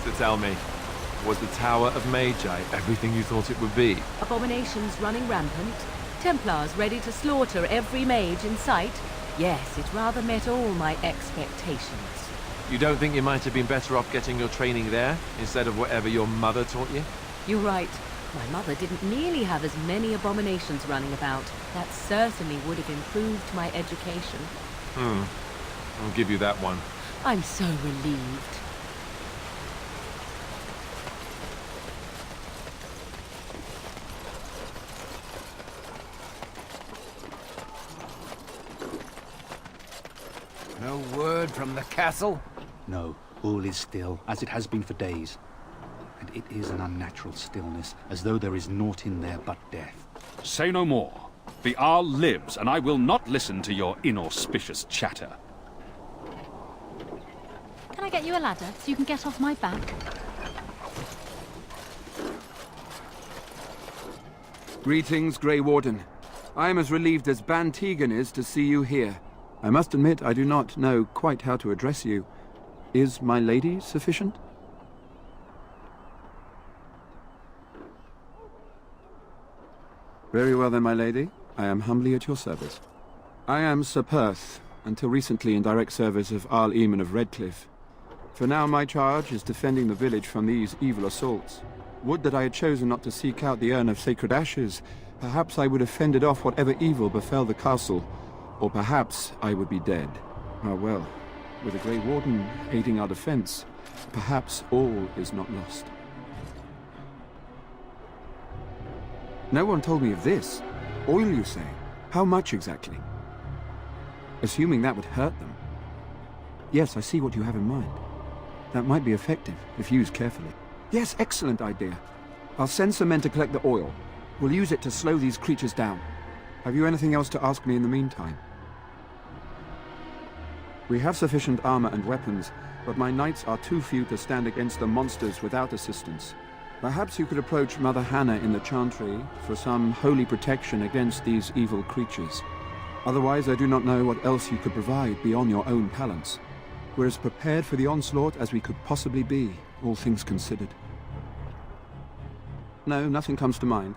So tell me, was the Tower of Magi everything you thought it would be? Abominations running rampant, Templars ready to slaughter every mage in sight. Yes, it rather met all my expectations. You don't think you might have been better off getting your training there, instead of whatever your mother taught you? You're right. My mother didn't nearly have as many abominations running about. That certainly would have improved my education. I'll give you that one. I'm so relieved. No word from the castle? No, all is still, as it has been for days. And it is an unnatural stillness, as though there is naught in there but death. Say no more. The Arl lives, and I will not listen to your inauspicious chatter. Can I get you a ladder so you can get off my back? Greetings, Grey Warden. I am as relieved as Ban Tegan is to see you here. I must admit I do not know quite how to address you. Is my lady sufficient? Very well then, my lady. I am humbly at your service. I am Sir Perth, until recently in direct service of Arl Eamon of Redcliffe. For now my charge is defending the village from these evil assaults. Would that I had chosen not to seek out the urn of sacred ashes. Perhaps I would have fended off whatever evil befell the castle, or perhaps I would be dead. Ah well, with a Grey Warden aiding our defense, perhaps all is not lost. No one told me of this. Oil, you say? How much exactly? Assuming that would hurt them. Yes, I see what you have in mind. That might be effective, if used carefully. Yes, excellent idea. I'll send some men to collect the oil. We'll use it to slow these creatures down. Have you anything else to ask me in the meantime? We have sufficient armor and weapons, but my knights are too few to stand against the monsters without assistance. Perhaps you could approach Mother Hannah in the Chantry for some holy protection against these evil creatures. Otherwise, I do not know what else you could provide beyond your own talents. We're as prepared for the onslaught as we could possibly be, all things considered. No, nothing comes to mind.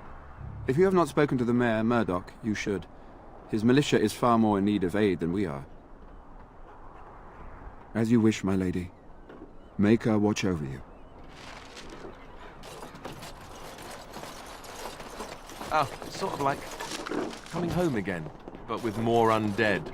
If you have not spoken to the Mayor, Murdoch, you should. His militia is far more in need of aid than we are. As you wish, my lady. Maker watch over you. Oh, it's sort of like coming home again, but with more undead.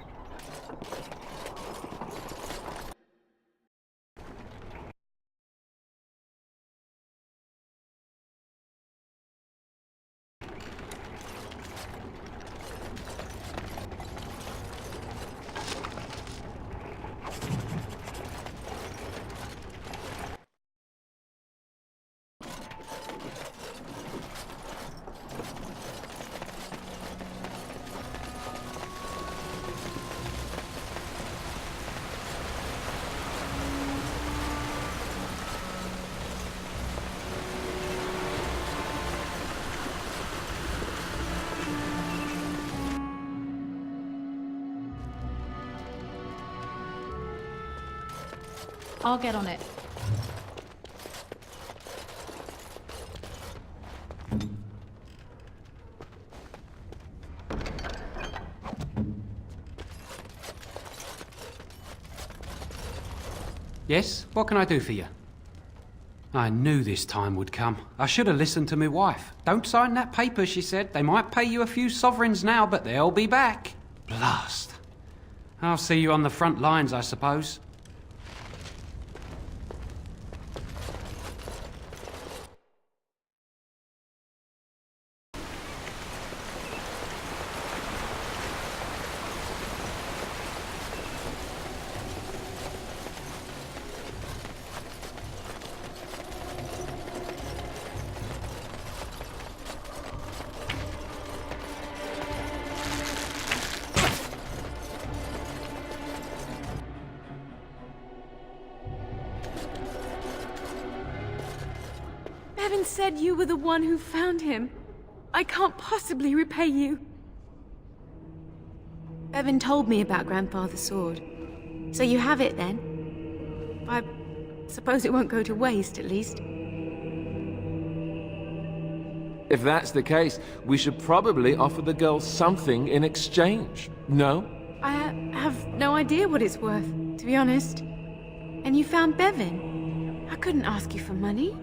I'll get on it. Yes? What can I do for you? I knew this time would come. I should have listened to my wife. Don't sign that paper, she said. They might pay you a few sovereigns now, but they'll be back. Blast. I'll see you on the front lines, I suppose. Bevan said you were the one who found him. I can't possibly repay you. Bevan told me about Grandfather's sword. So you have it then? Suppose it won't go to waste, at least. If that's the case, we should probably offer the girl something in exchange. No? I have no idea what it's worth, to be honest. And you found Bevan. I couldn't ask you for money.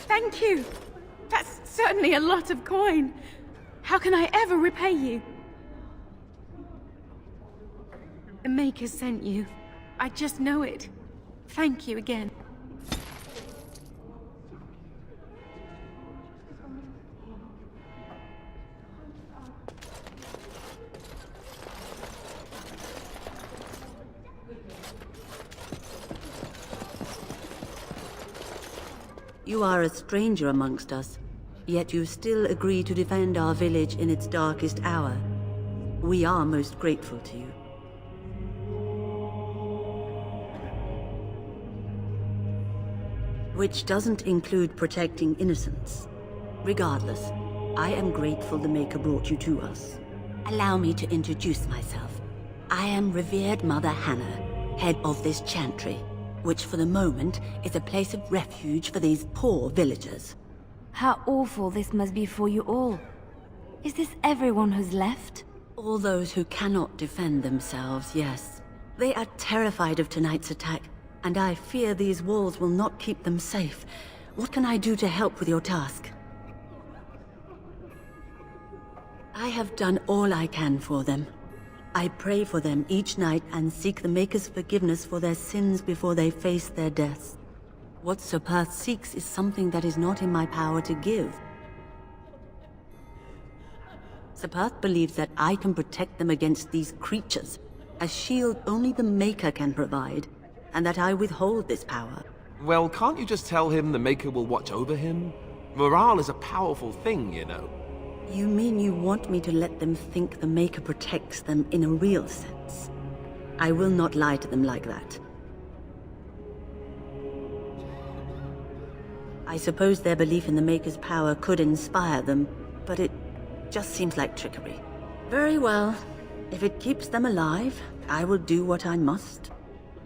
Thank you. That's certainly a lot of coin. How can I ever repay you? The Maker sent you. I just know it. Thank you again. You are a stranger amongst us, yet you still agree to defend our village in its darkest hour. We are most grateful to you. Which doesn't include protecting innocents. Regardless, I am grateful the Maker brought you to us. Allow me to introduce myself. I am revered Mother Hannah, head of this chantry, which for the moment is a place of refuge for these poor villagers. How awful this must be for you all. Is this everyone who's left? All those who cannot defend themselves, yes. They are terrified of tonight's attack, and I fear these walls will not keep them safe. What can I do to help with your task? I have done all I can for them. I pray for them each night and seek the Maker's forgiveness for their sins before they face their deaths. What Sir Perth seeks is something that is not in my power to give. Sir Perth believes that I can protect them against these creatures, a shield only the Maker can provide, and that I withhold this power. Well, can't you just tell him the Maker will watch over him? Morale is a powerful thing, you know. You mean you want me to let them think the Maker protects them in a real sense? I will not lie to them like that. I suppose their belief in the Maker's power could inspire them, but it just seems like trickery. Very well. If it keeps them alive, I will do what I must.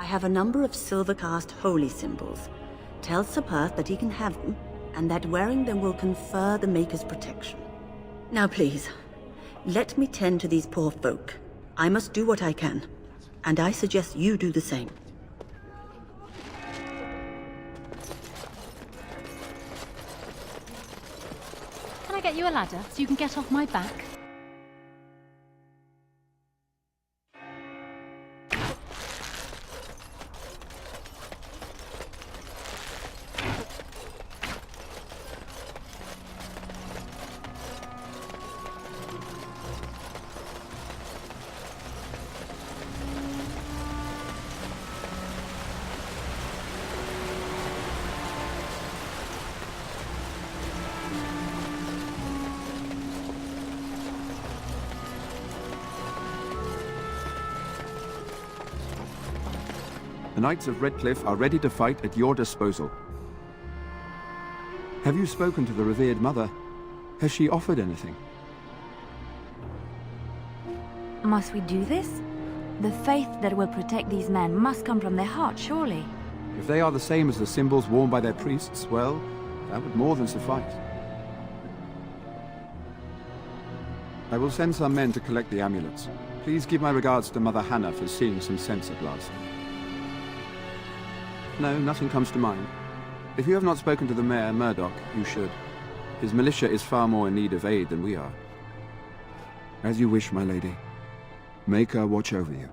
I have a number of silver-cast holy symbols. Tell Sir Perth that he can have them, and that wearing them will confer the Maker's protection. Now please, let me tend to these poor folk. I must do what I can, and I suggest you do the same. Can I get you a ladder so you can get off my back? The Knights of Redcliffe are ready to fight at your disposal. Have you spoken to the revered mother? Has she offered anything? Must we do this? The faith that will protect these men must come from their heart, surely. If they are the same as the symbols worn by their priests, well, that would more than suffice. I will send some men to collect the amulets. Please give my regards to Mother Hannah for seeing some sense at last. No, nothing comes to mind. If you have not spoken to the Mayor, Murdoch, you should. His militia is far more in need of aid than we are. As you wish, my lady. Maker watch over you.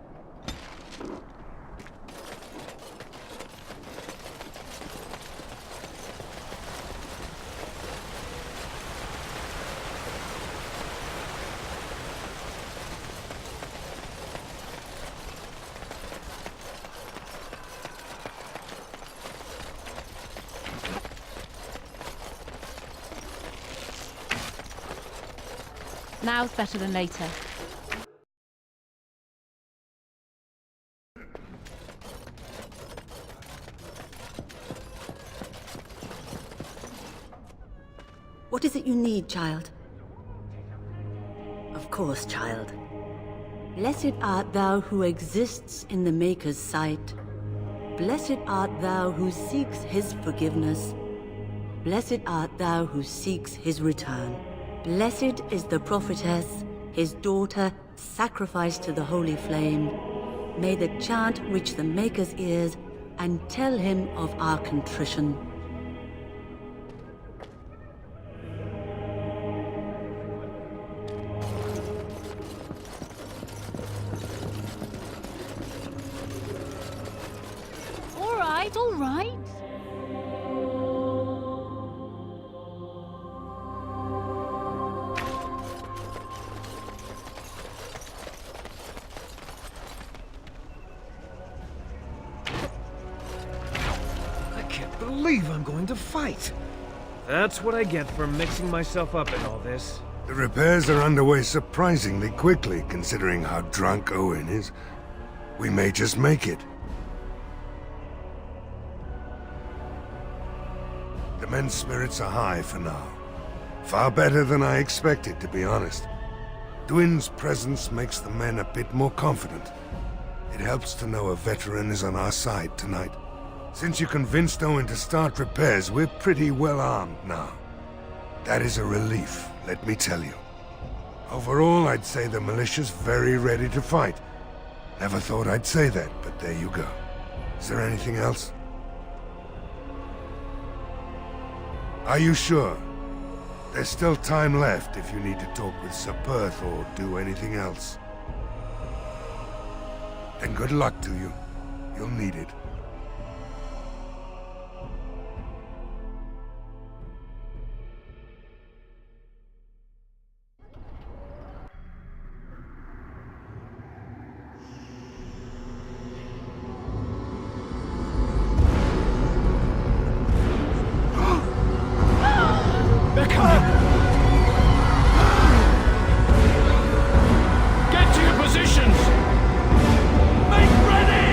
Now's better than later. What is it you need, child? Of course, child. Blessed art thou who exists in the Maker's sight. Blessed art thou who seeks his forgiveness. Blessed art thou who seeks his return. Blessed is the prophetess, his daughter, sacrificed to the holy flame. May the chant reach the Maker's ears and tell him of our contrition. All right, all right. I can't believe I'm going to fight. That's what I get for mixing myself up in all this. The repairs are underway surprisingly quickly, considering how drunk Owen is. We may just make it. The men's spirits are high for now. Far better than I expected, to be honest. Dwin's presence makes the men a bit more confident. It helps to know a veteran is on our side tonight. Since you convinced Owen to start repairs, we're pretty well armed now. That is a relief, let me tell you. Overall, I'd say the militia's very ready to fight. Never thought I'd say that, but there you go. Is there anything else? Are you sure? There's still time left if you need to talk with Sir Perth or do anything else. Then good luck to you. You'll need it. Get to your positions! Make ready!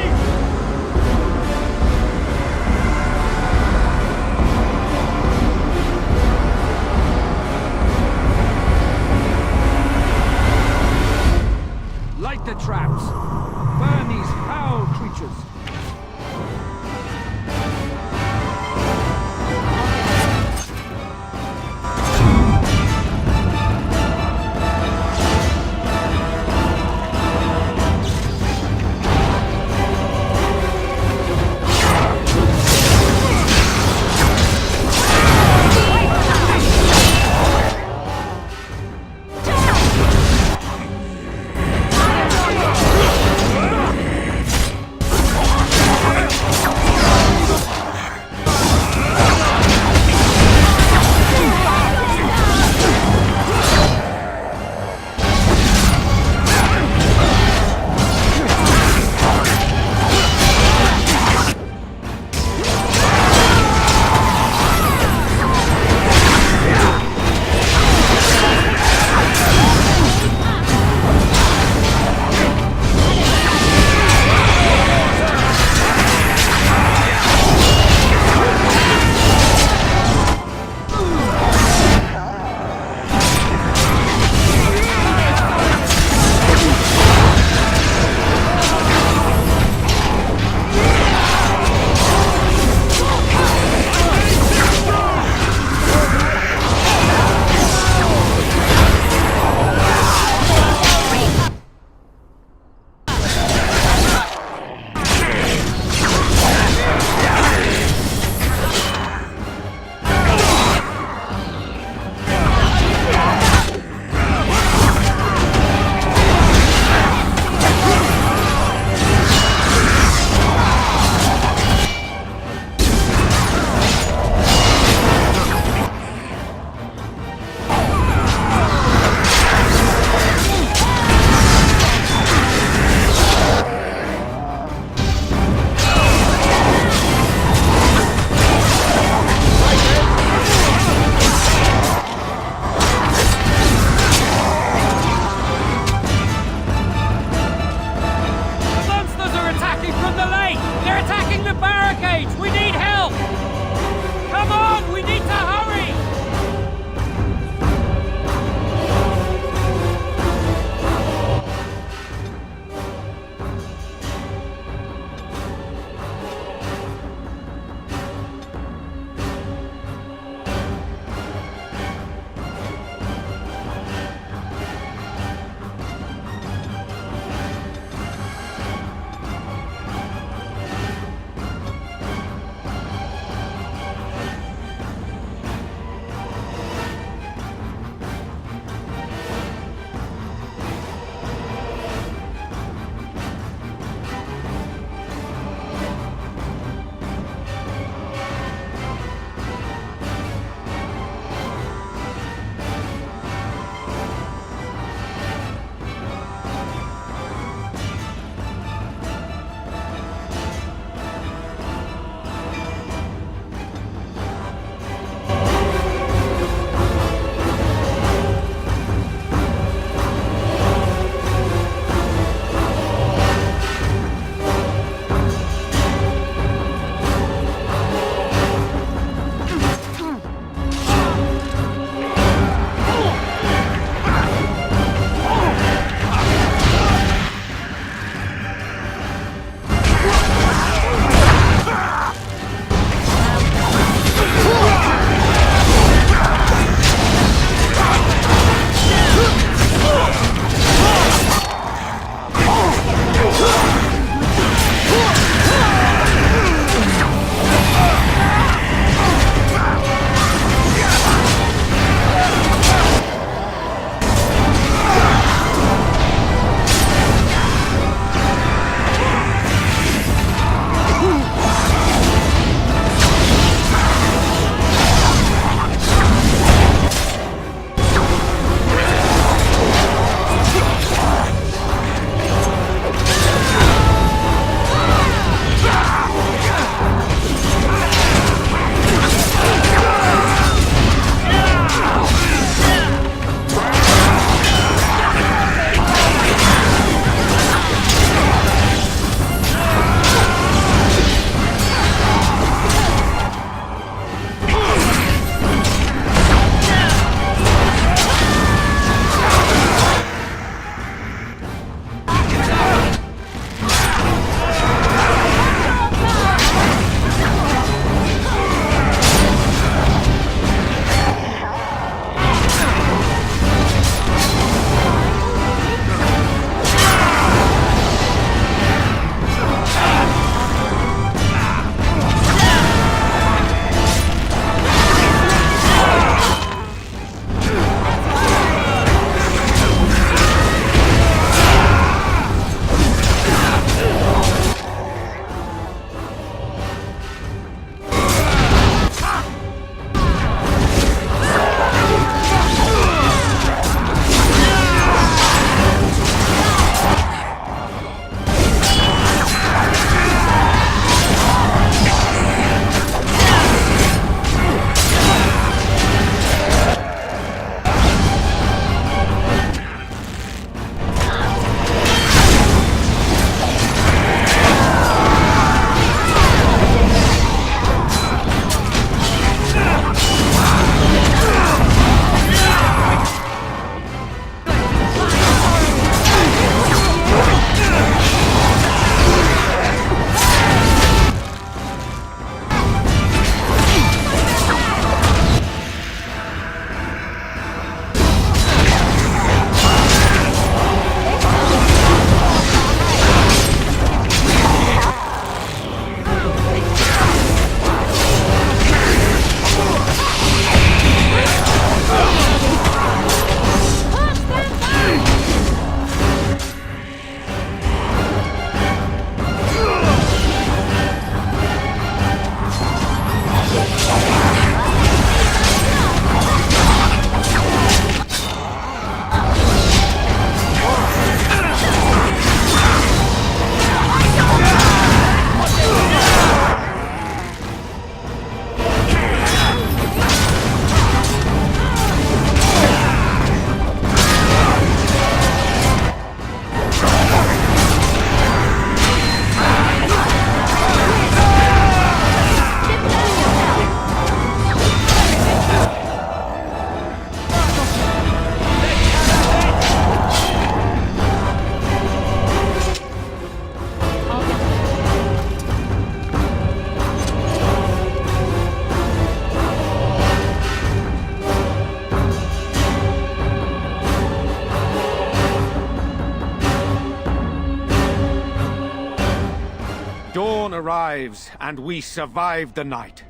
arrives, and we survived the night.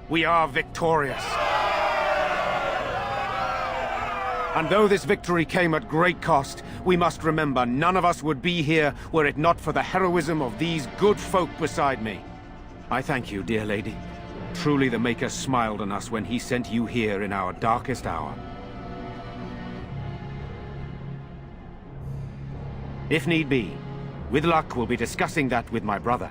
We are victorious. And though this victory came at great cost, we must remember none of us would be here were it not for the heroism of these good folk beside me. I thank you, dear lady. Truly the Maker smiled on us when he sent you here in our darkest hour. If need be, with luck we'll be discussing that with my brother.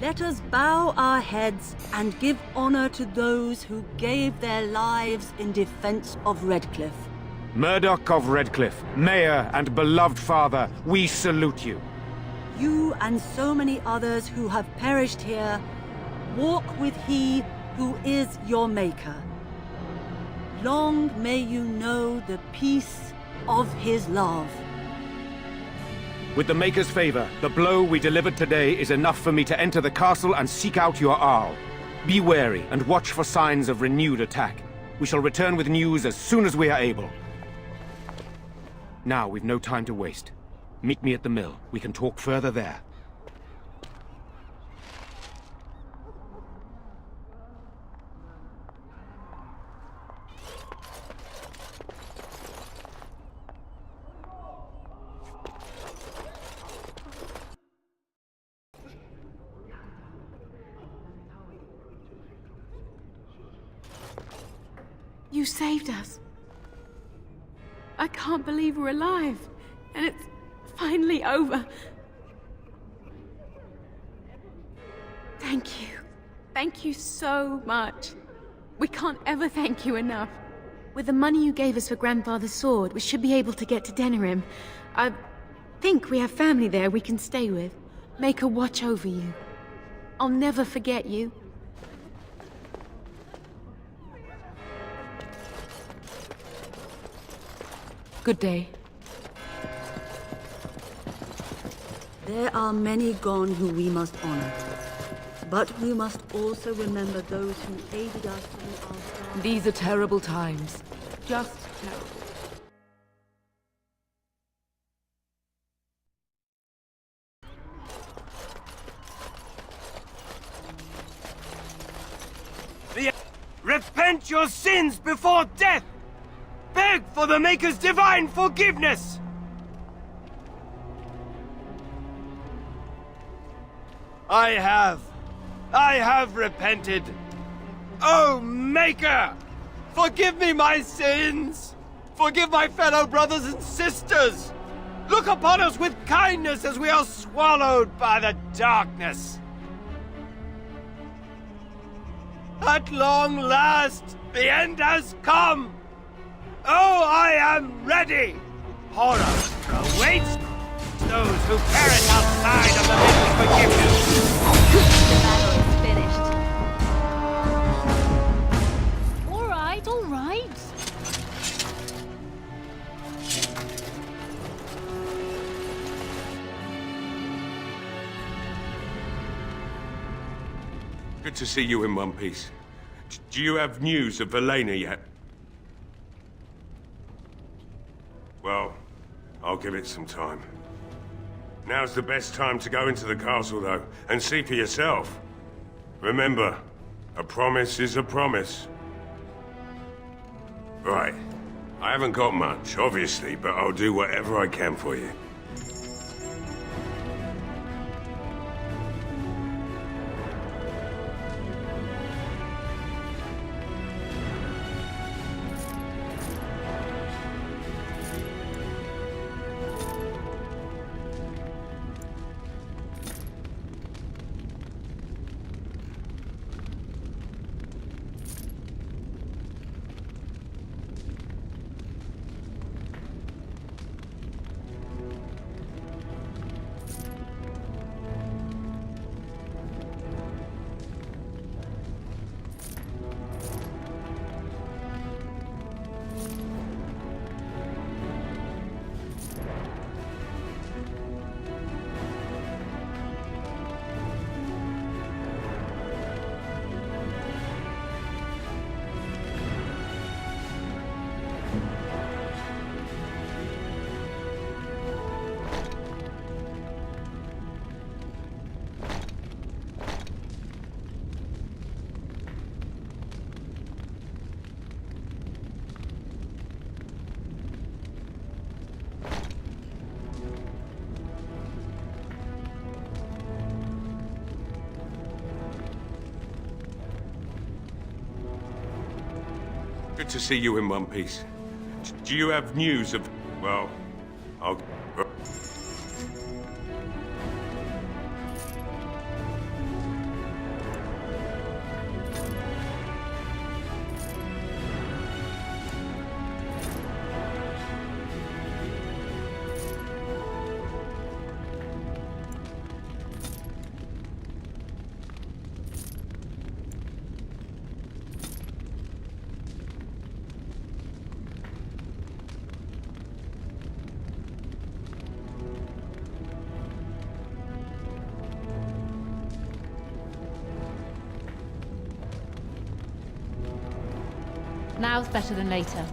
Let us bow our heads and give honor to those who gave their lives in defense of Redcliffe. Murdoch of Redcliffe, Mayor and beloved father, we salute you. You and so many others who have perished here, walk with he who is your Maker. Long may you know the peace of his love. With the Maker's favor, the blow we delivered today is enough for me to enter the castle and seek out your Arl. Be wary and watch for signs of renewed attack. We shall return with news as soon as we are able. Now, we've no time to waste. Meet me at the mill. We can talk further there. You saved us. I can't believe we're alive. And it's finally over. Thank you. Thank you so much. We can't ever thank you enough. With the money you gave us for Grandfather's sword, we should be able to get to Denerim. I think we have family there we can stay with. Make her watch over you. I'll never forget you. Good day. There are many gone who we must honor. But we must also remember those who aided us through our storm. These are terrible times. Just terrible. Repent your sins before death! Beg for the Maker's divine forgiveness! I have repented. Oh, Maker! Forgive me my sins! Forgive my fellow brothers and sisters! Look upon us with kindness as we are swallowed by the darkness! At long last, the end has come! Oh, I am ready! Horror awaits those who perish outside of the Maker's forgiveness! The battle is finished. All right, all right. Good to see you in one piece. Do you have news of Velena yet? Well, I'll give it some time. Now's the best time to go into the castle, though, and see for yourself. Remember, a promise is a promise. Right. I haven't got much, obviously, but I'll do whatever I can for you. Good to see you in one piece. Do you have news of... well, I'll... Now's better than later.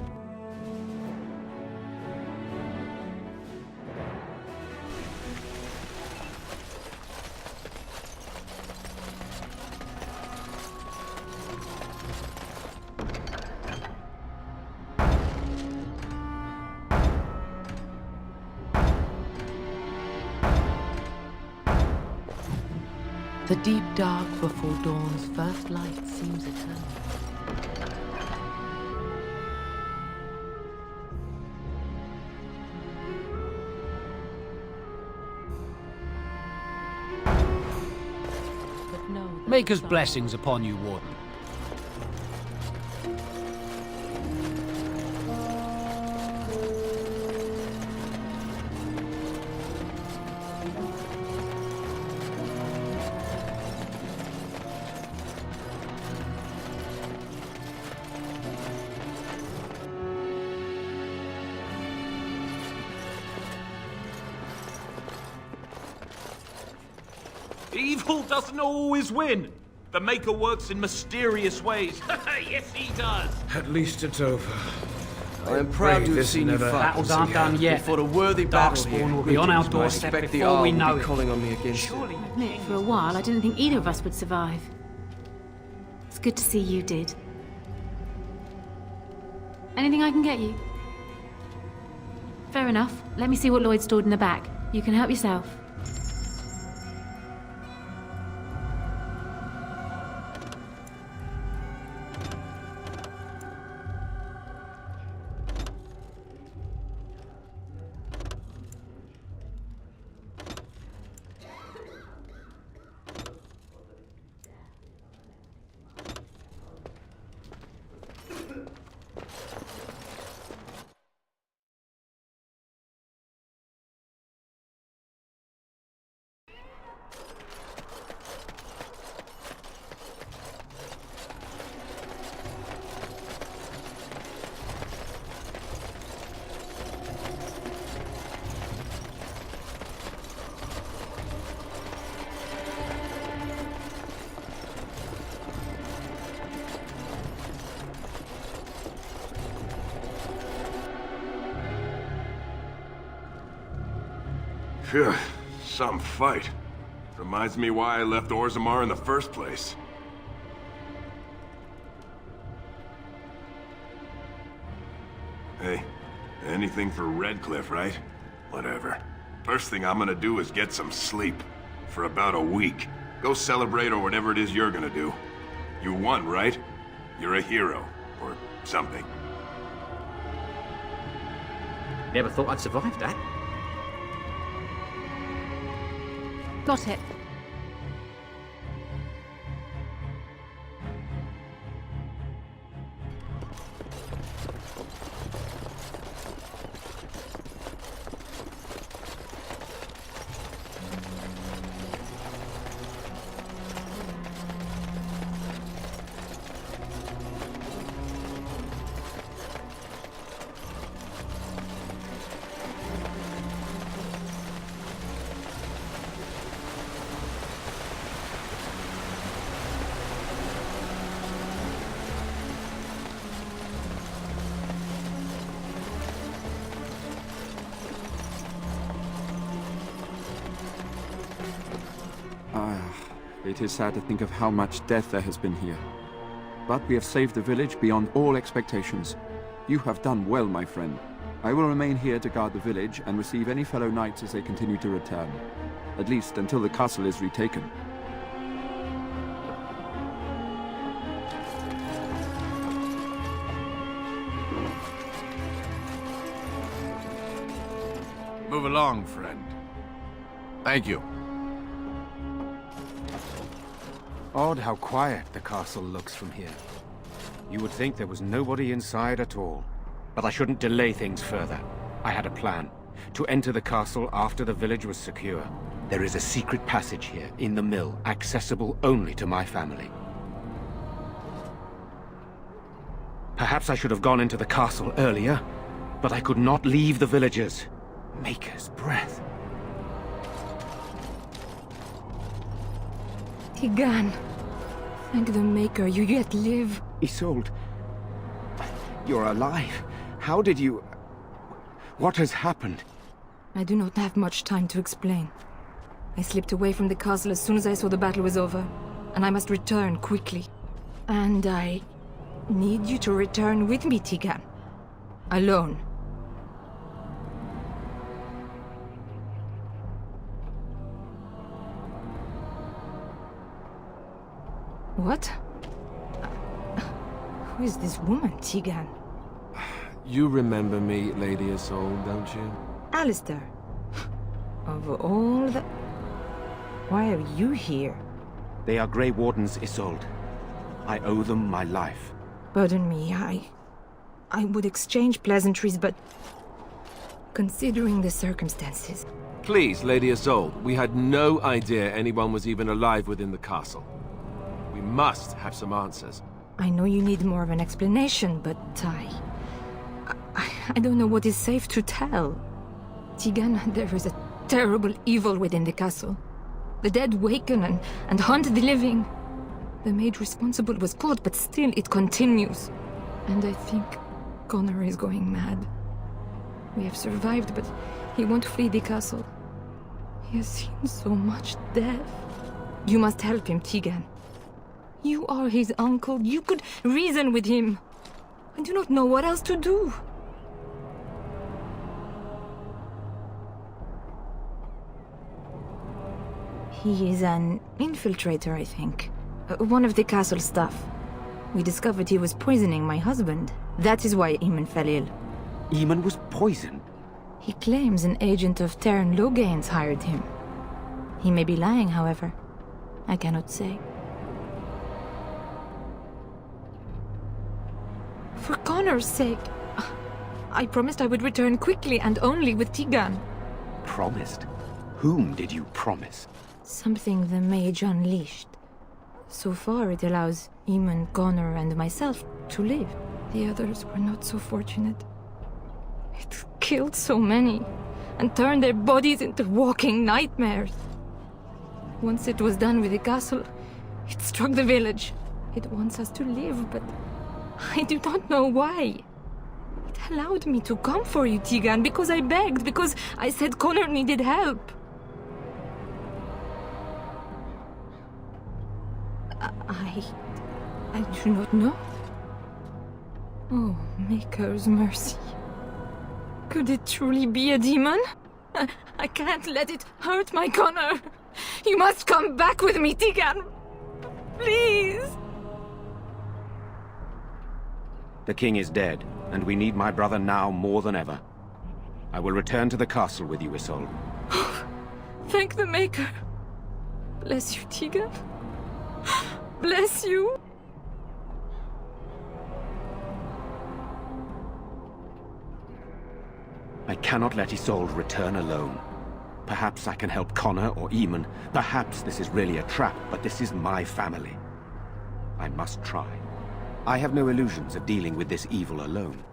The deep dark before dawn's first light seems eternal. Maker's blessings upon you, Warden. Evil doesn't always win. The Maker works in mysterious ways. Yes, he does. At least it's over. I am proud to have seen you fight. Battles aren't done yet. For a worthy battle here. Darkspawn will be on our doorstep expect the before Arl we will know be it. calling on me against it. Admit, for a while, I didn't think either of us would survive. It's good to see you did. Anything I can get you? Fair enough. Let me see what Lloyd stored in the back. You can help yourself. Phew, some fight. Reminds me why I left Orzammar in the first place. Hey, anything for Redcliffe, right? Whatever. First thing I'm gonna do is get some sleep. For about a week. Go celebrate or whatever it is you're gonna do. You won, right? You're a hero. Or something. Never thought I'd survive that. Got it. It is sad to think of how much death there has been here. But we have saved the village beyond all expectations. You have done well, my friend. I will remain here to guard the village and receive any fellow knights as they continue to return. At least until the castle is retaken. Move along, friend. Thank you. Odd how quiet the castle looks from here. You would think there was nobody inside at all. But I shouldn't delay things further. I had a plan. To enter the castle after the village was secure. There is a secret passage here, in the mill, accessible only to my family. Perhaps I should have gone into the castle earlier, but I could not leave the villagers. Maker's breath. Tigan, thank the Maker you yet live. Isolde, you're alive. How did you... What has happened? I do not have much time to explain. I slipped away from the castle as soon as I saw the battle was over, and I must return quickly. And I need you to return with me, Tigan. Alone. What? Who is this woman, Tigan? You remember me, Lady Isolde, don't you? Alistair. Of all the... Why are you here? They are Grey Wardens, Isolde. I owe them my life. Pardon me, I would exchange pleasantries, but... Considering the circumstances... Please, Lady Isolde, we had no idea anyone was even alive within the castle. We must have some answers. I know you need more of an explanation, but I don't know what is safe to tell. Tigan, there is a terrible evil within the castle. The dead waken and hunt the living. The maid responsible was caught, but still it continues. And I think Connor is going mad. We have survived, but he won't flee the castle. He has seen so much death. You must help him, Tigan. You are his uncle. You could reason with him. I do not know what else to do. He is an infiltrator, I think. One of the castle staff. We discovered he was poisoning my husband. That is why Eamon fell ill. Eamon was poisoned? He claims an agent of Terran Logains hired him. He may be lying, however. I cannot say. For Connor's sake, I promised I would return quickly and only with Tigan. Promised? Whom did you promise? Something the mage unleashed. So far it allows Eamon, Connor and myself to live. The others were not so fortunate. It killed so many and turned their bodies into walking nightmares. Once it was done with the castle, it struck the village. It wants us to live, but I do not know why. It allowed me to come for you, Tigan, because I begged, because I said Connor needed help. I do not know. Oh, Maker's mercy. Could it truly be a demon? I can't let it hurt my Connor. You must come back with me, Tigan. Please. The king is dead, and we need my brother now more than ever. I will return to the castle with you, Isolde. Thank the Maker. Bless you, Tigan. Bless you. I cannot let Isolde return alone. Perhaps I can help Connor or Eamon. Perhaps this is really a trap, but this is my family. I must try. I have no illusions of dealing with this evil alone.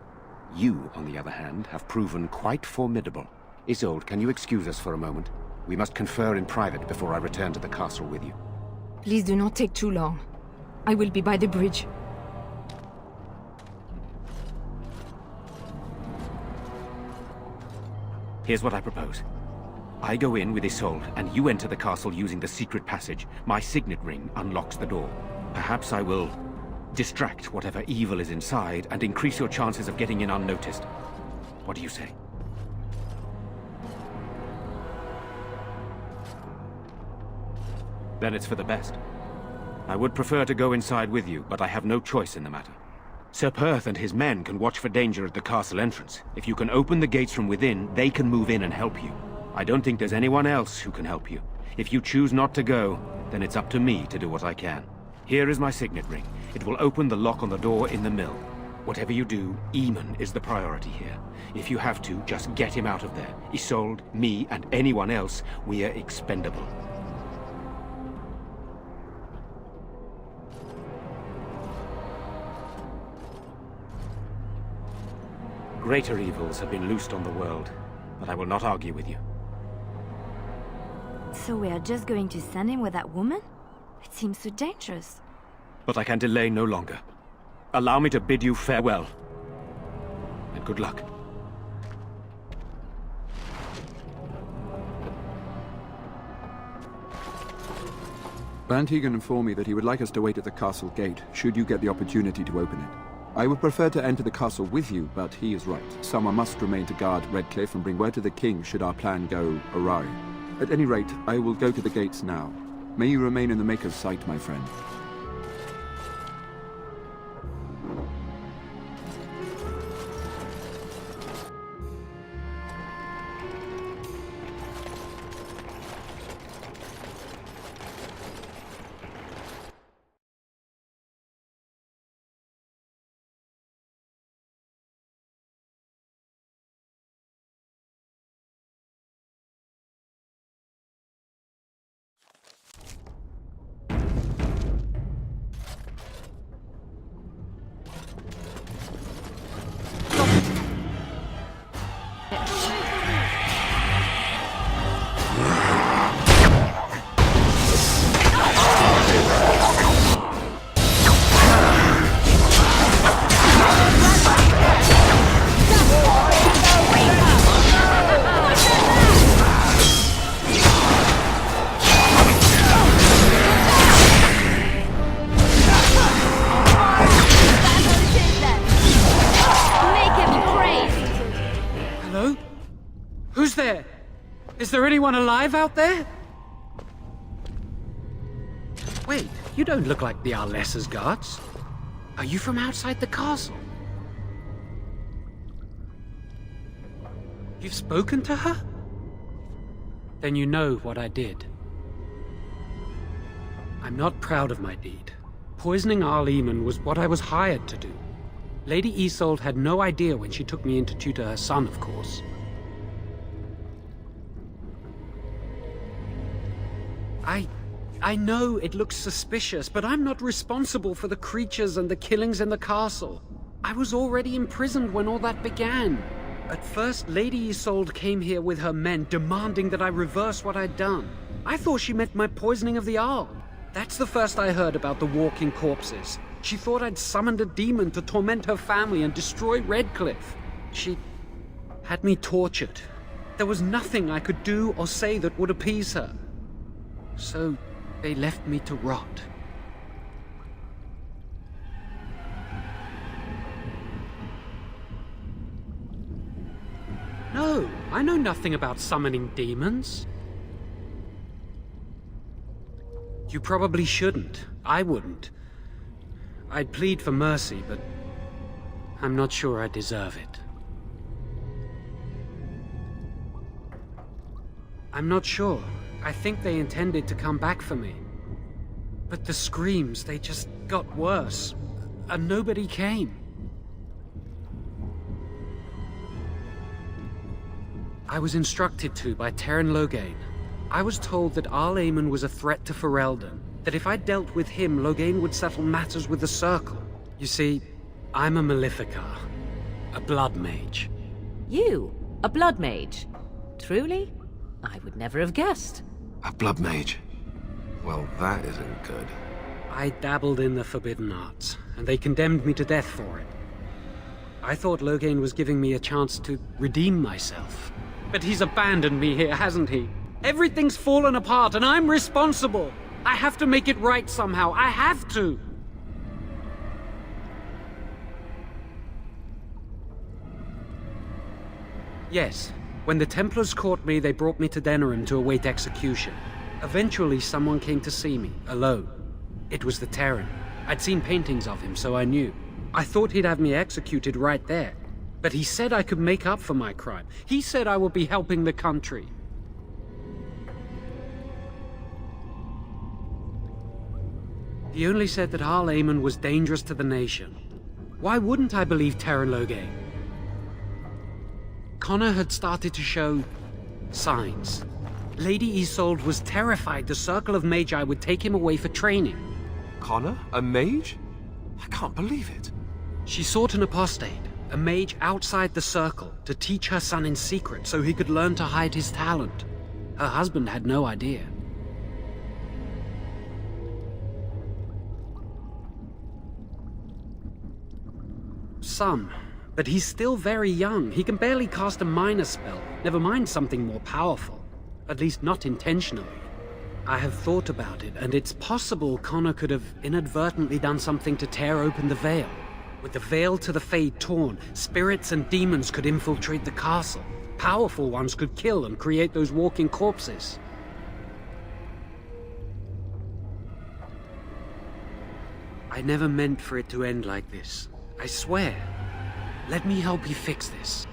You, on the other hand, have proven quite formidable. Isolde, can you excuse us for a moment? We must confer in private before I return to the castle with you. Please do not take too long. I will be by the bridge. Here's what I propose. I go in with Isolde, and you enter the castle using the secret passage. My signet ring unlocks the door. Perhaps I will distract whatever evil is inside and increase your chances of getting in unnoticed. What do you say? Then it's for the best. I would prefer to go inside with you, but I have no choice in the matter. Sir Perth and his men can watch for danger at the castle entrance. If you can open the gates from within, they can move in and help you. I don't think there's anyone else who can help you. If you choose not to go, then it's up to me to do what I can. Here is my signet ring. It will open the lock on the door in the mill. Whatever you do, Eamon is the priority here. If you have to, just get him out of there. Isolde, me, and anyone else, we are expendable. Greater evils have been loosed on the world, but I will not argue with you. So we are just going to send him with that woman? It seems so dangerous. But I can delay no longer. Allow me to bid you farewell. And good luck. Van Tegan informed me that he would like us to wait at the castle gate, should you get the opportunity to open it. I would prefer to enter the castle with you, but he is right. Someone must remain to guard Redcliffe and bring word to the king should our plan go awry. At any rate, I will go to the gates now. May you remain in the Maker's sight, my friend. Is there anyone alive out there? Wait, you don't look like the Arlessa's guards. Are you from outside the castle? You've spoken to her? Then you know what I did. I'm not proud of my deed. Poisoning Arl Eamon was what I was hired to do. Lady Isolde had no idea when she took me in to tutor her son, of course. I know it looks suspicious, but I'm not responsible for the creatures and the killings in the castle. I was already imprisoned when all that began. At first, Lady Isolde came here with her men, demanding that I reverse what I'd done. I thought she meant my poisoning of the Arl. That's the first I heard about the walking corpses. She thought I'd summoned a demon to torment her family and destroy Redcliffe. She had me tortured. There was nothing I could do or say that would appease her. So they left me to rot. No, I know nothing about summoning demons. You probably shouldn't. I wouldn't. I'd plead for mercy, but I'm not sure I deserve it. I'm not sure. I think they intended to come back for me. But the screams, they just got worse. And nobody came. I was instructed to by Teyrn Loghain. I was told that Arl Eamon was a threat to Ferelden, that if I dealt with him, Loghain would settle matters with the Circle. You see, I'm a Maleficar, a blood mage. You? A blood mage? Truly? I would never have guessed. A blood mage? Well, that isn't good. I dabbled in the forbidden arts, and they condemned me to death for it. I thought Loghain was giving me a chance to redeem myself. But he's abandoned me here, hasn't he? Everything's fallen apart, and I'm responsible! I have to make it right somehow. I have to! Yes. When the Templars caught me, they brought me to Denerim to await execution. Eventually, someone came to see me, alone. It was the Terran. I'd seen paintings of him, so I knew. I thought he'd have me executed right there. But he said I could make up for my crime. He said I would be helping the country. He only said that Arl Eamon was dangerous to the nation. Why wouldn't I believe Teyrn Loghain? Connor had started to show signs. Lady Isolde was terrified the Circle of Magi would take him away for training. Connor? A mage? I can't believe it. She sought an apostate, a mage outside the Circle, to teach her son in secret so he could learn to hide his talent. Her husband had no idea. Some, but he's still very young. He can barely cast a minor spell, never mind something more powerful. At least not intentionally. I have thought about it, and it's possible Connor could have inadvertently done something to tear open the veil. With the veil to the Fade torn, spirits and demons could infiltrate the castle. Powerful ones could kill and create those walking corpses. I never meant for it to end like this. I swear. Let me help you fix this.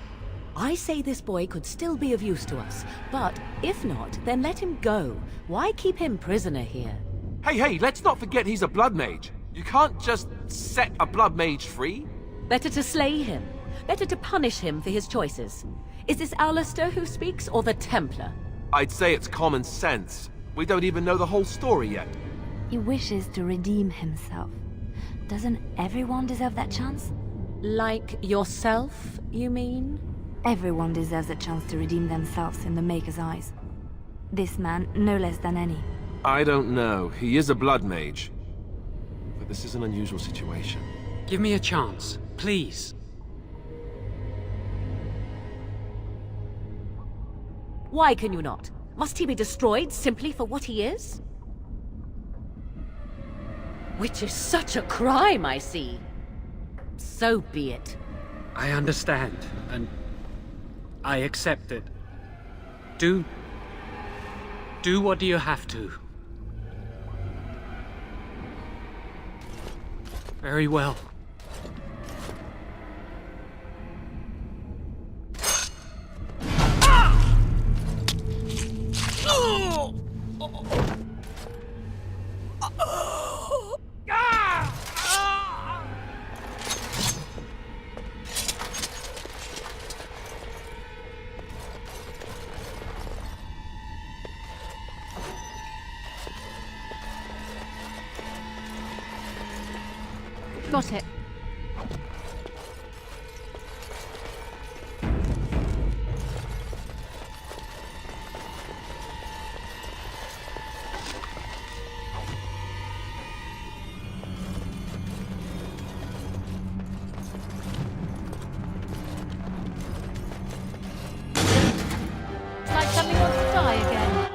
I say this boy could still be of use to us, but if not, then let him go. Why keep him prisoner here? Hey, let's not forget he's a blood mage. You can't just set a blood mage free. Better to slay him. Better to punish him for his choices. Is this Alistair who speaks, or the Templar? I'd say it's common sense. We don't even know the whole story yet. He wishes to redeem himself. Doesn't everyone deserve that chance? Like yourself, you mean? Everyone deserves a chance to redeem themselves in the Maker's eyes. This man, no less than any. I don't know. He is a blood mage. But this is an unusual situation. Give me a chance, please. Why can you not? Must he be destroyed simply for what he is? Which is such a crime, I see. So be it. I understand, and I accept it. Do what you have to. Very well. Got it. It's like something wants to die again.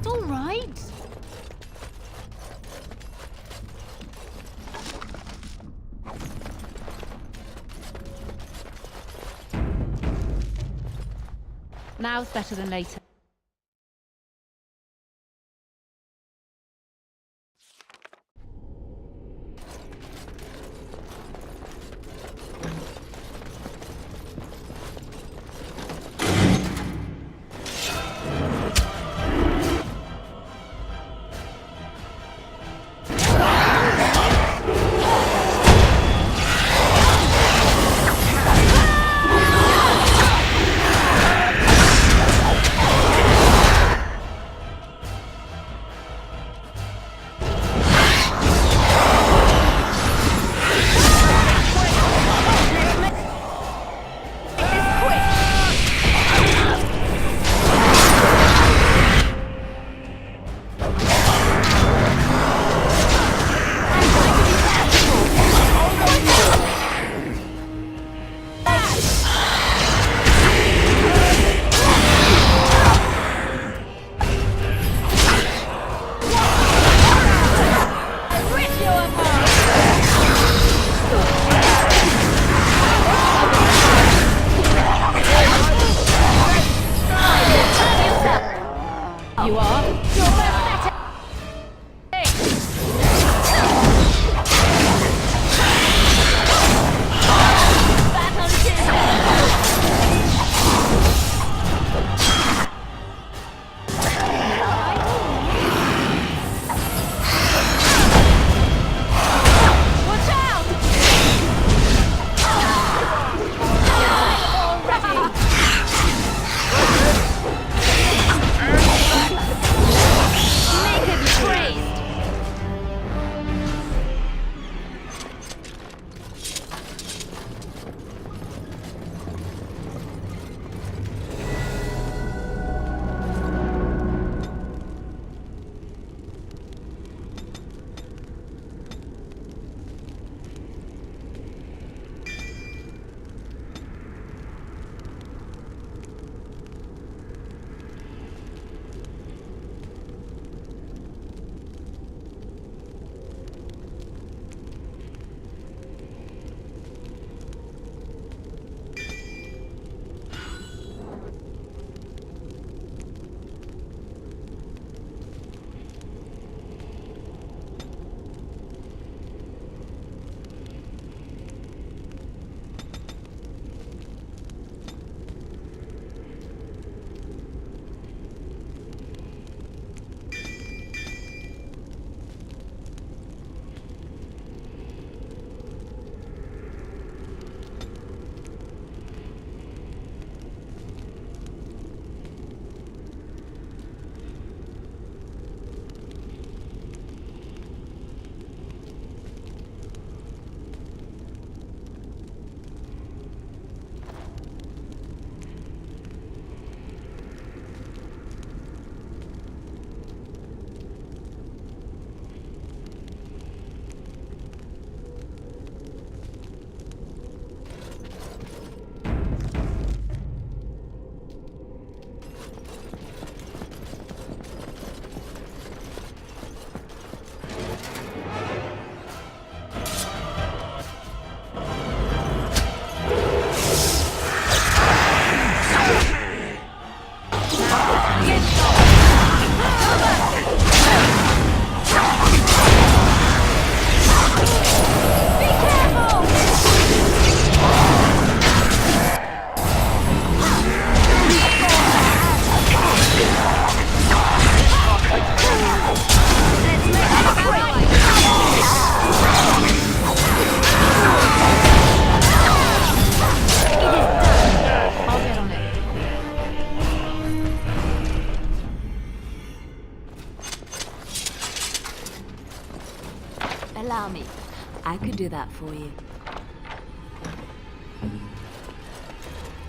All right. Now's better than later. Allow me. I could do that for you.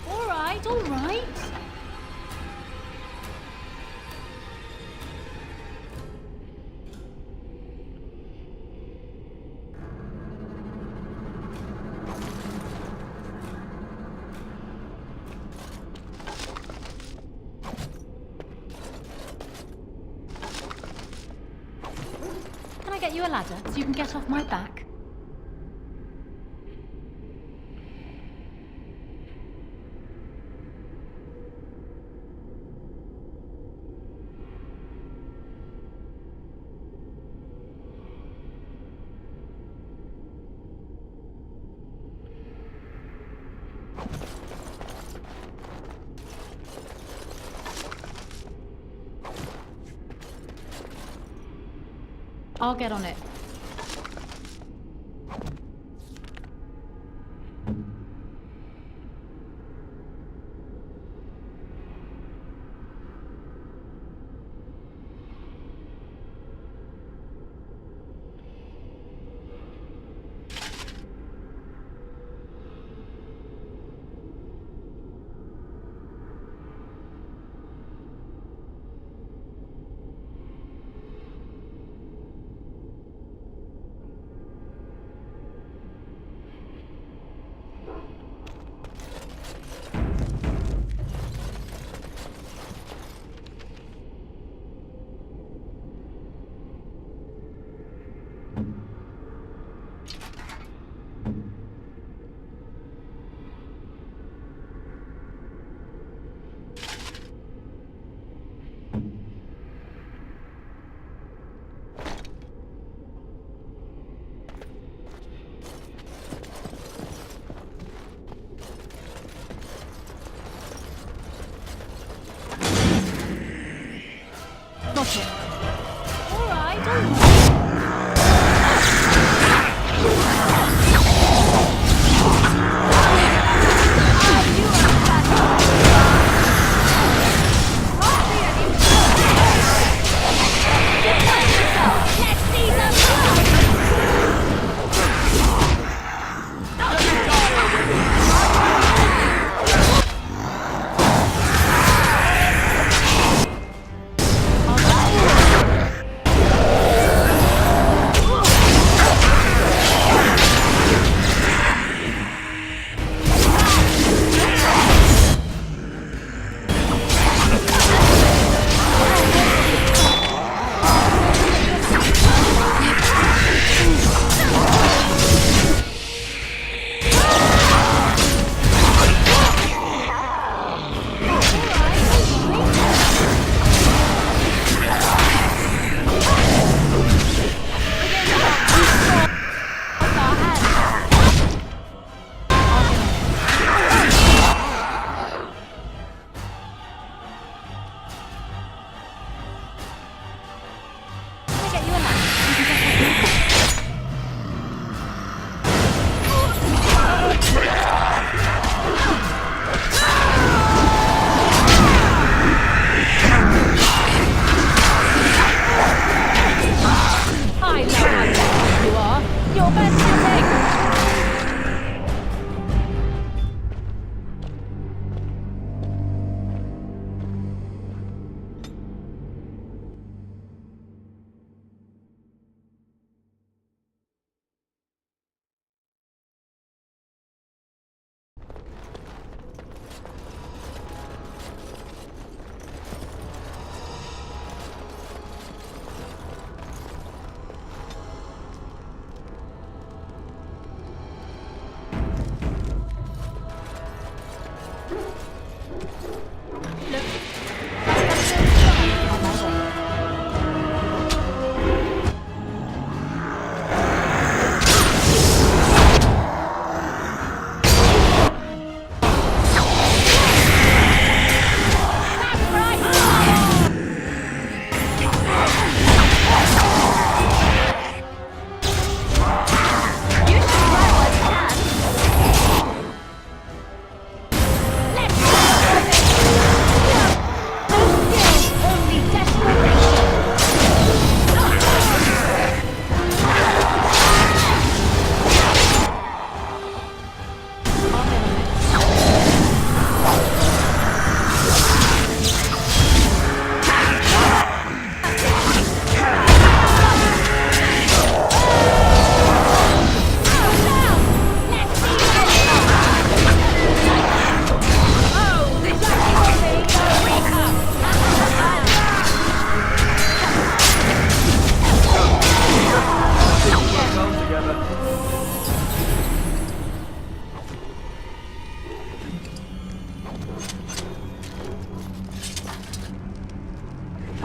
All right, all right. Can I get you a ladder so you can get off my back? I'll get on it.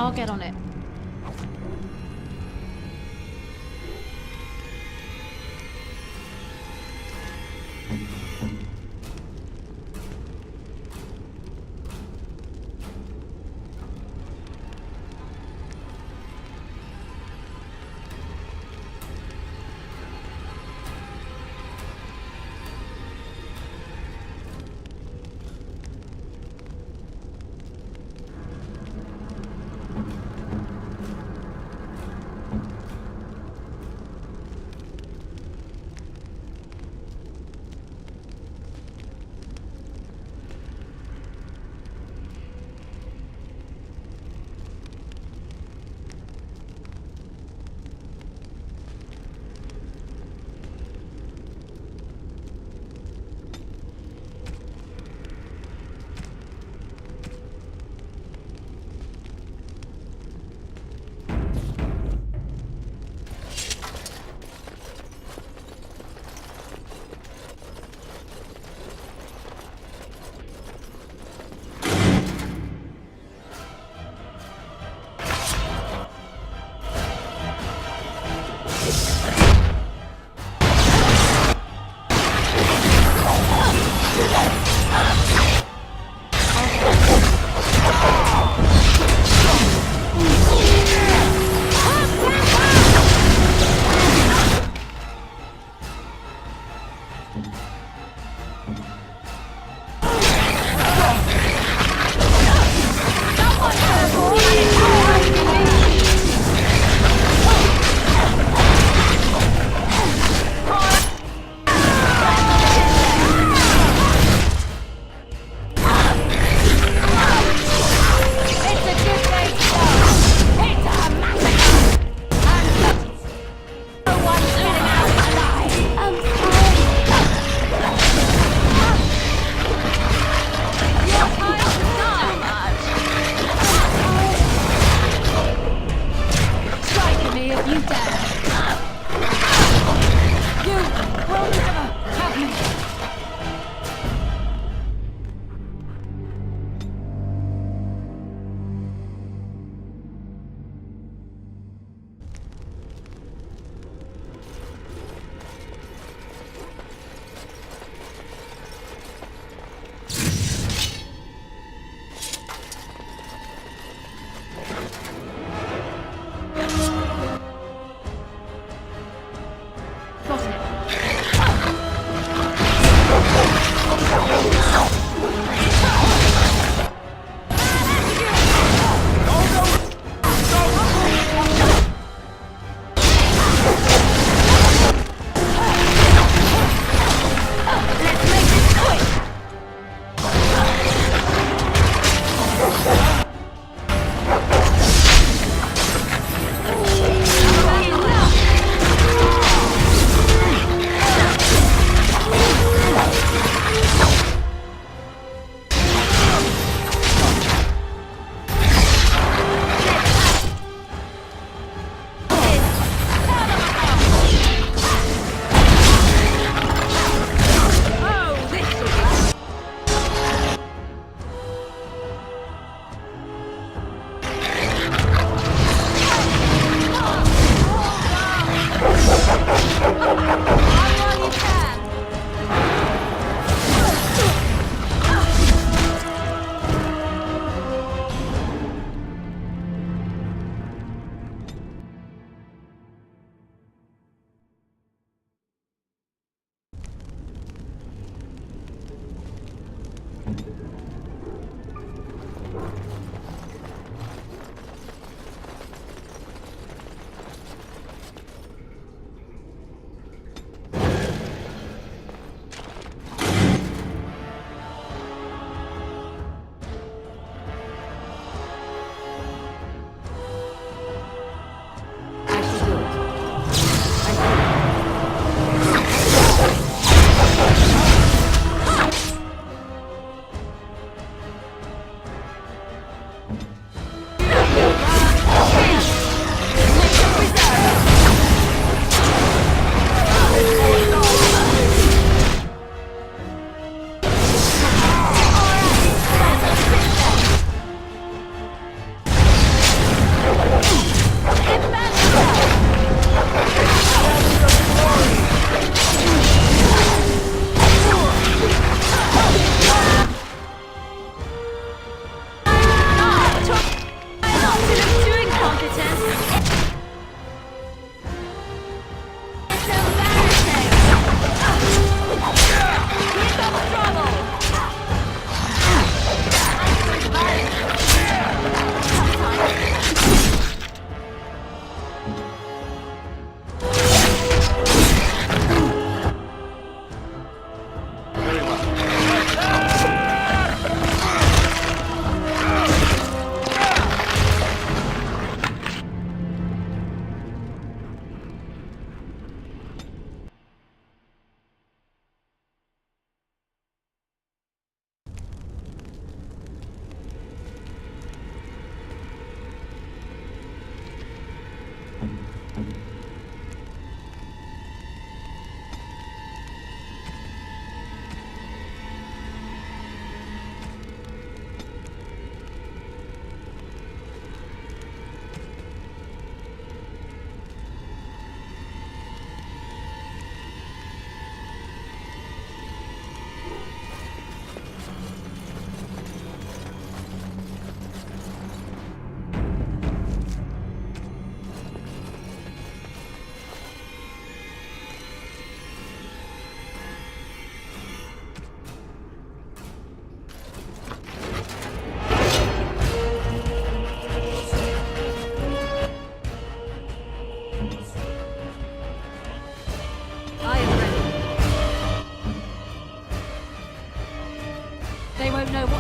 I'll get on it.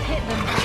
hit them.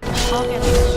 This loving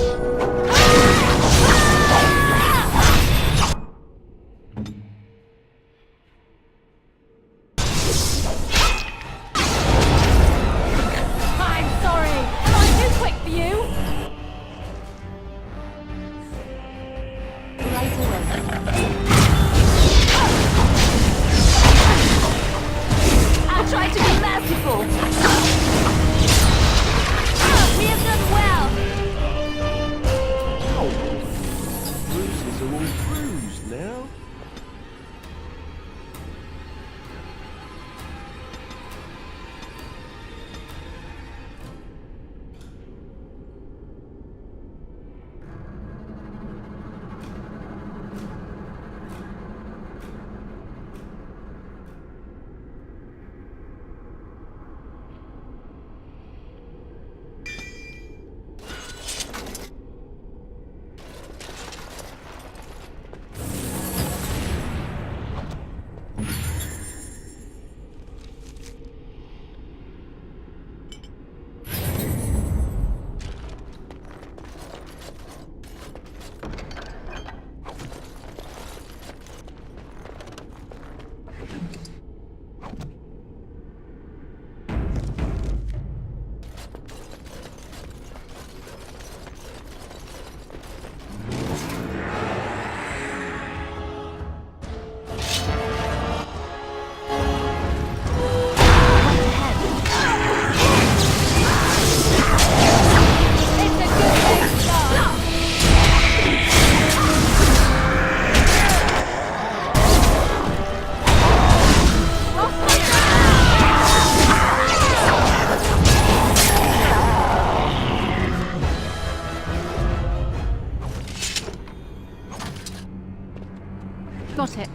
Got it.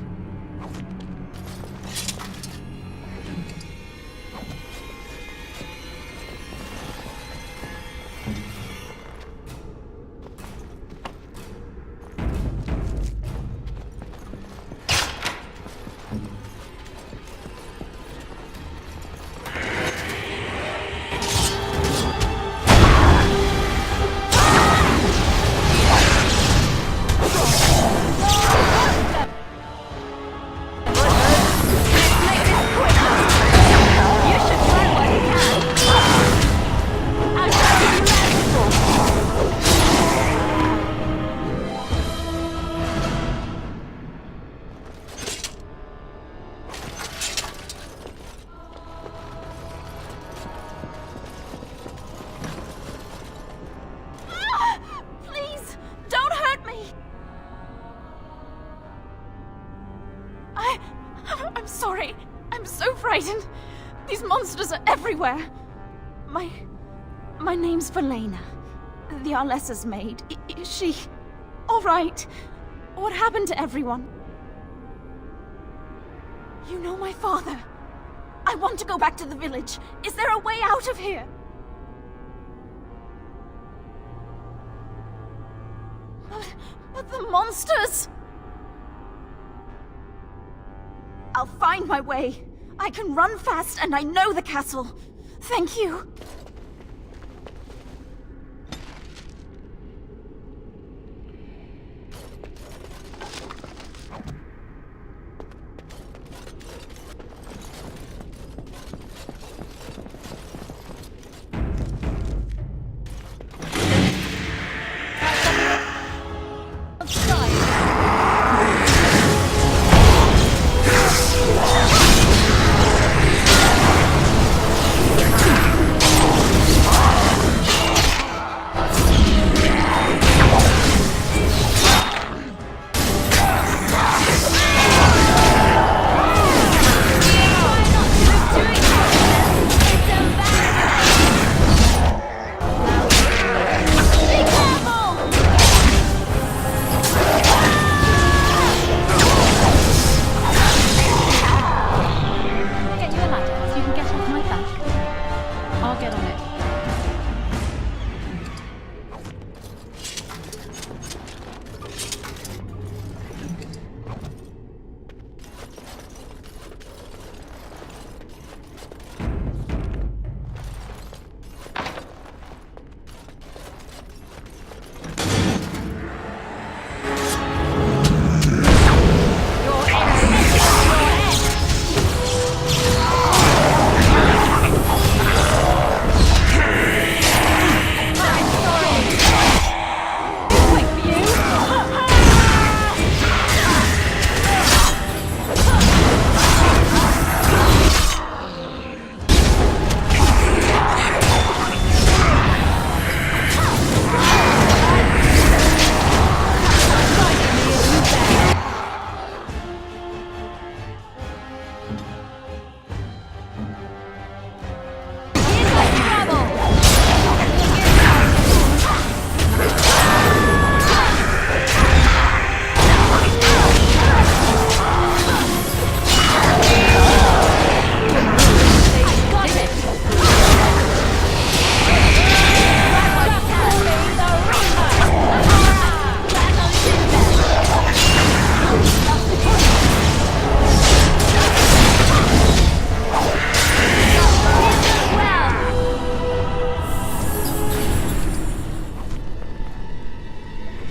I'm sorry. I'm so frightened. These monsters are everywhere. My name's Valena. The Arlessa's maid. Is she all right? What happened to everyone? You know my father. I want to go back to the village. Is there a way out of here? But the monsters! I'll find my way. I can run fast and I know the castle. Thank you.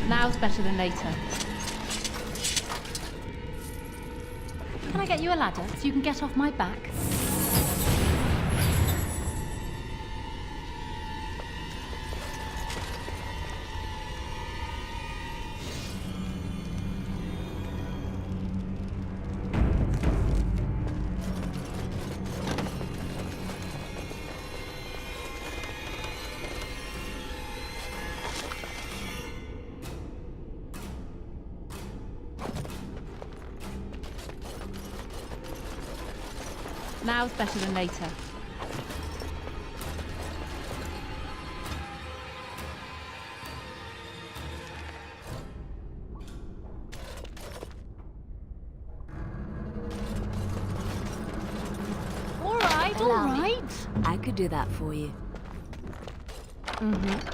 Now's better than later. Can I get you a ladder so you can get off my back? Now's better than later. All right. I could do that for you. Mm-hmm.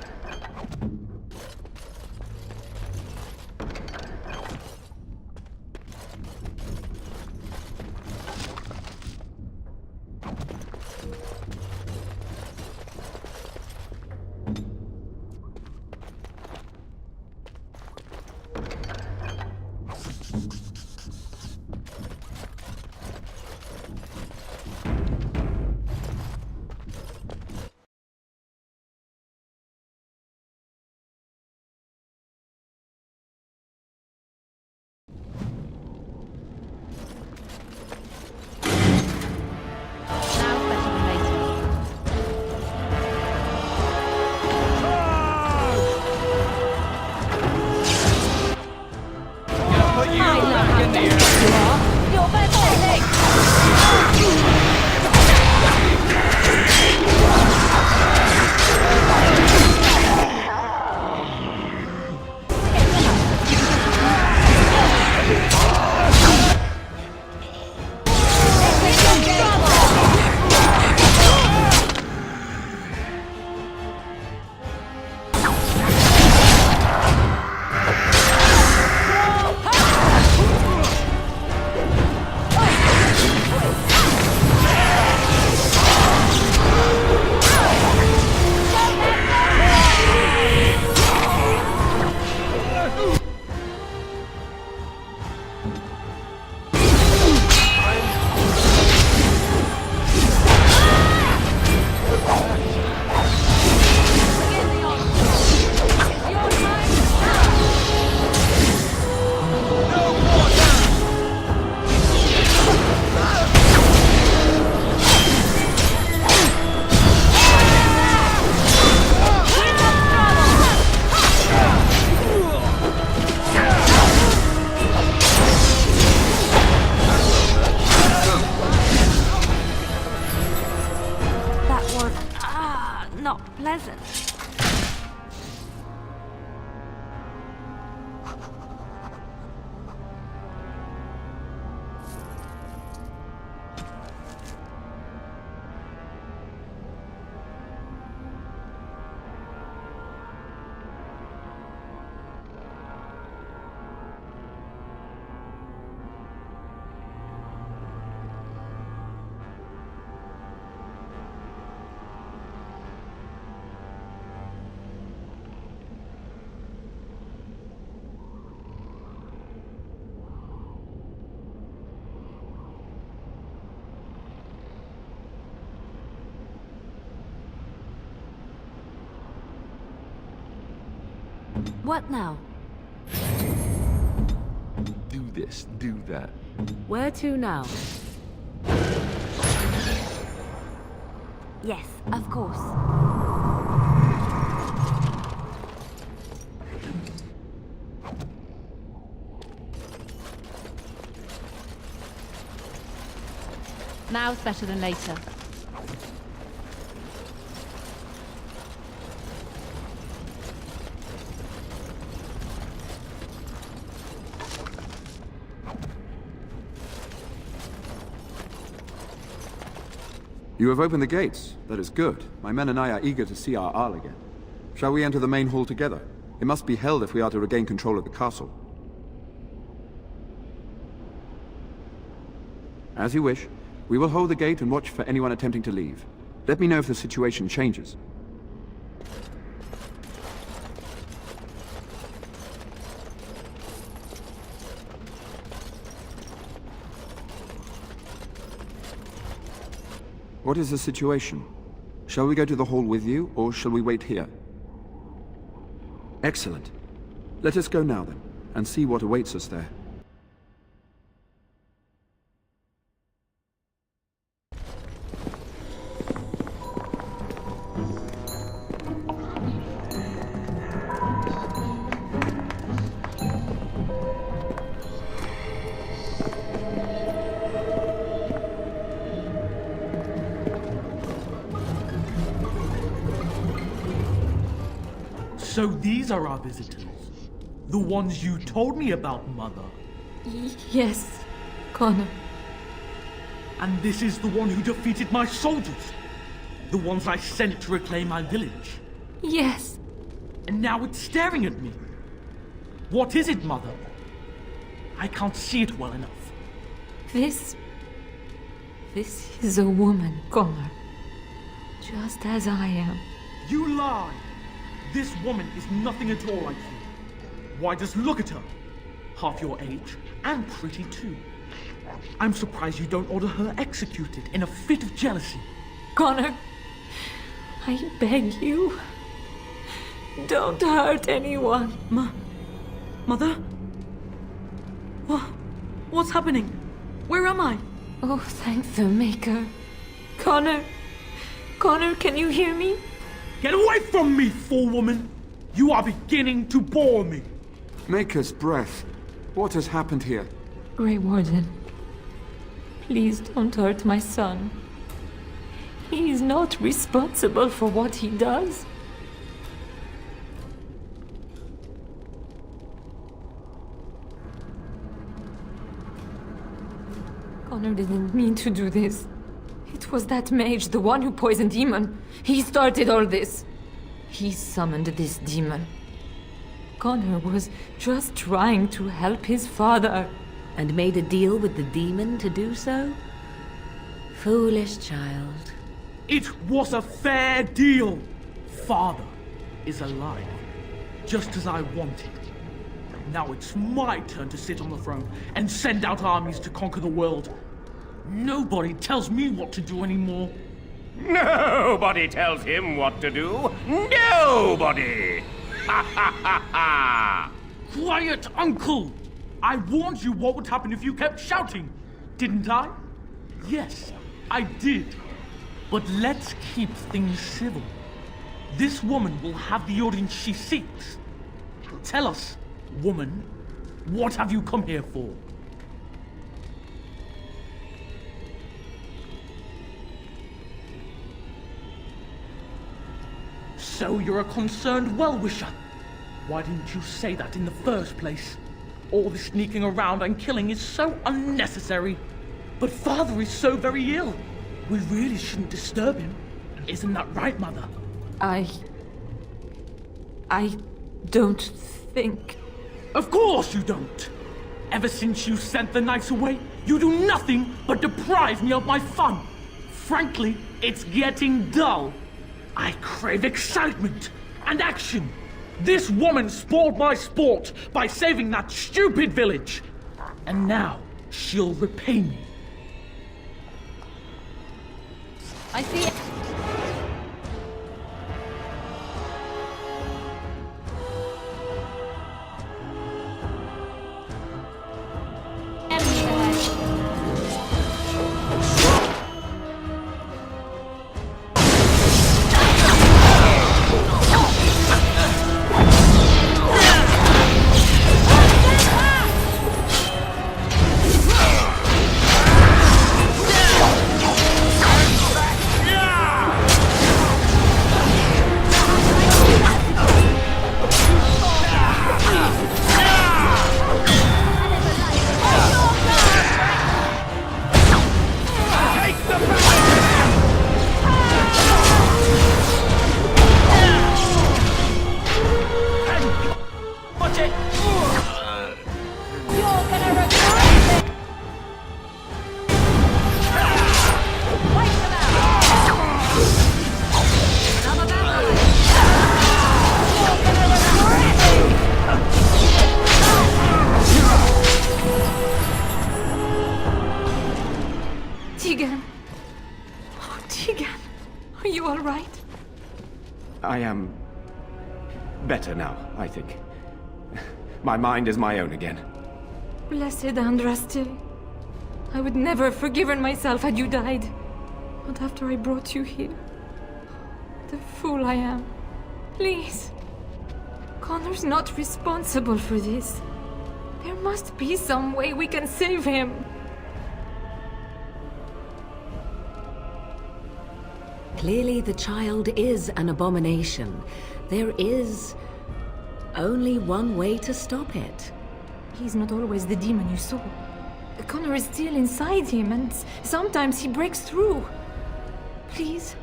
pleasant. What now? Do this, do that. Where to now? Yes, of course. Now's better than later. You have opened the gates. That is good. My men and I are eager to see our Arl again. Shall we enter the main hall together? It must be held if we are to regain control of the castle. As you wish. We will hold the gate and watch for anyone attempting to leave. Let me know if the situation changes. What is the situation? Shall we go to the hall with you, or shall we wait here? Excellent. Let us go now then, and see what awaits us there. So these are our visitors. The ones you told me about, Mother. Yes, Connor. And this is the one who defeated my soldiers. The ones I sent to reclaim my village. Yes. And now it's staring at me. What is it, Mother? I can't see it well enough. This is a woman, Connor. Just as I am. You lie! This woman is nothing at all like you. Why, just look at her. Half your age, and pretty too. I'm surprised you don't order her executed in a fit of jealousy. Connor, I beg you. Don't hurt anyone. Mother? What's happening? Where am I? Oh, thank the Maker. Connor, can you hear me? Get away from me, fool woman! You are beginning to bore me. Maker's breath. What has happened here? Grey Warden, please don't hurt my son. He is not responsible for what he does. Connor didn't mean to do this. It was that mage, the one who poisoned Demon. He started all this. He summoned this demon. Connor was just trying to help his father. And made a deal with the demon to do so? Foolish child. It was a fair deal. Father is alive, just as I wanted. Now it's my turn to sit on the throne and send out armies to conquer the world. Nobody tells me what to do anymore. Nobody tells him what to do. Nobody! Ha ha ha ha! Quiet, Uncle! I warned you what would happen if you kept shouting, didn't I? Yes, I did. But let's keep things civil. This woman will have the audience she seeks. Tell us, woman, what have you come here for? So you're a concerned well-wisher. Why didn't you say that in the first place? All this sneaking around and killing is so unnecessary. But Father is so very ill. We really shouldn't disturb him. Isn't that right, Mother? I don't think... Of course you don't! Ever since you sent the knights away, you do nothing but deprive me of my fun. Frankly, it's getting dull. I crave excitement and action. This woman spoiled my sport by saving that stupid village. And now, she'll repay me. I see... Tegan. Oh, Tegan. Are you all right? I am... better now, I think. My mind is my own again. Blessed Andraste. I would never have forgiven myself had you died. Not after I brought you here. The fool I am. Please. Connor's not responsible for this. There must be some way we can save him. Clearly the child is an abomination. There is only one way to stop it. He's not always the demon you saw. Connor is still inside him, and sometimes he breaks through. Please,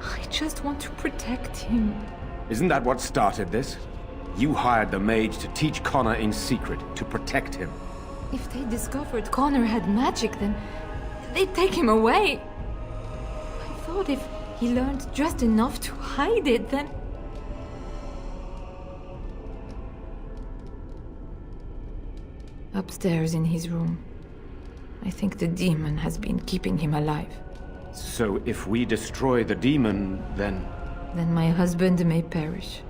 I just want to protect him. Isn't that what started this? You hired the mage to teach Connor in secret, to protect him. If they discovered Connor had magic, then they'd take him away. I thought if he learned just enough to hide it, then... Upstairs in his room. I think the demon has been keeping him alive. So if we destroy the demon, then... Then my husband may perish.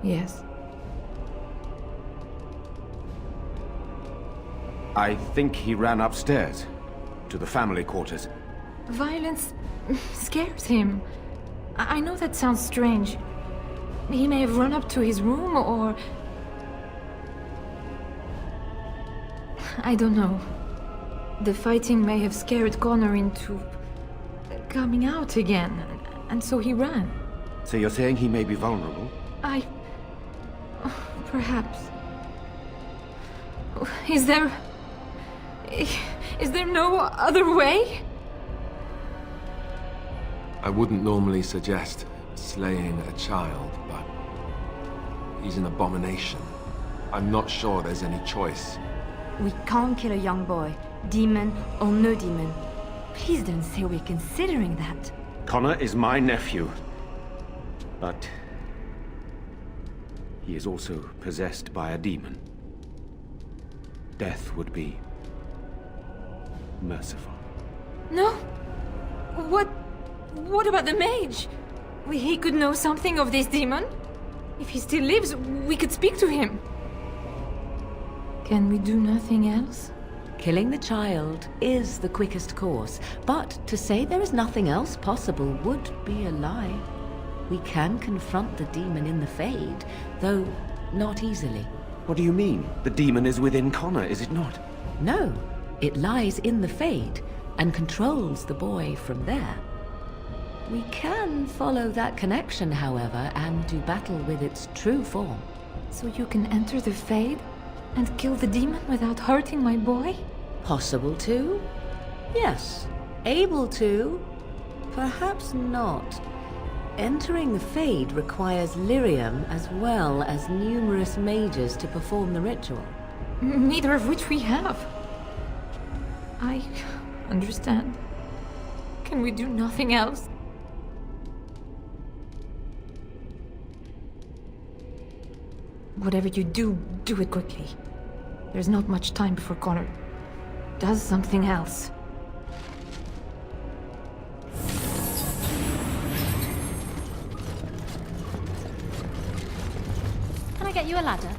Yes. I think he ran upstairs, to the family quarters. Violence scares him. I know that sounds strange. He may have run up to his room, or... I don't know. The fighting may have scared Connor into... coming out again, and so he ran. So you're saying he may be vulnerable? Perhaps. Is there no other way? I wouldn't normally suggest slaying a child, but he's an abomination. I'm not sure there's any choice. We can't kill a young boy, demon or no demon. Please don't say we're considering that. Connor is my nephew. But... he is also possessed by a demon. Death would be... merciful. No. What about the mage? He could know something of this demon. If he still lives, we could speak to him. Can we do nothing else? Killing the child is the quickest course, but to say there is nothing else possible would be a lie. We can confront the demon in the Fade, though not easily. What do you mean? The demon is within Connor, is it not? No, it lies in the Fade and controls the boy from there. We can follow that connection, however, and do battle with its true form. So you can enter the Fade and kill the demon without hurting my boy? Possible to? Yes. Able to? Perhaps not. Entering the Fade requires lyrium as well as numerous mages to perform the ritual. Neither of which we have. I understand. Can we do nothing else? Whatever you do, do it quickly. There's not much time before Connor does something else. Can I get you a ladder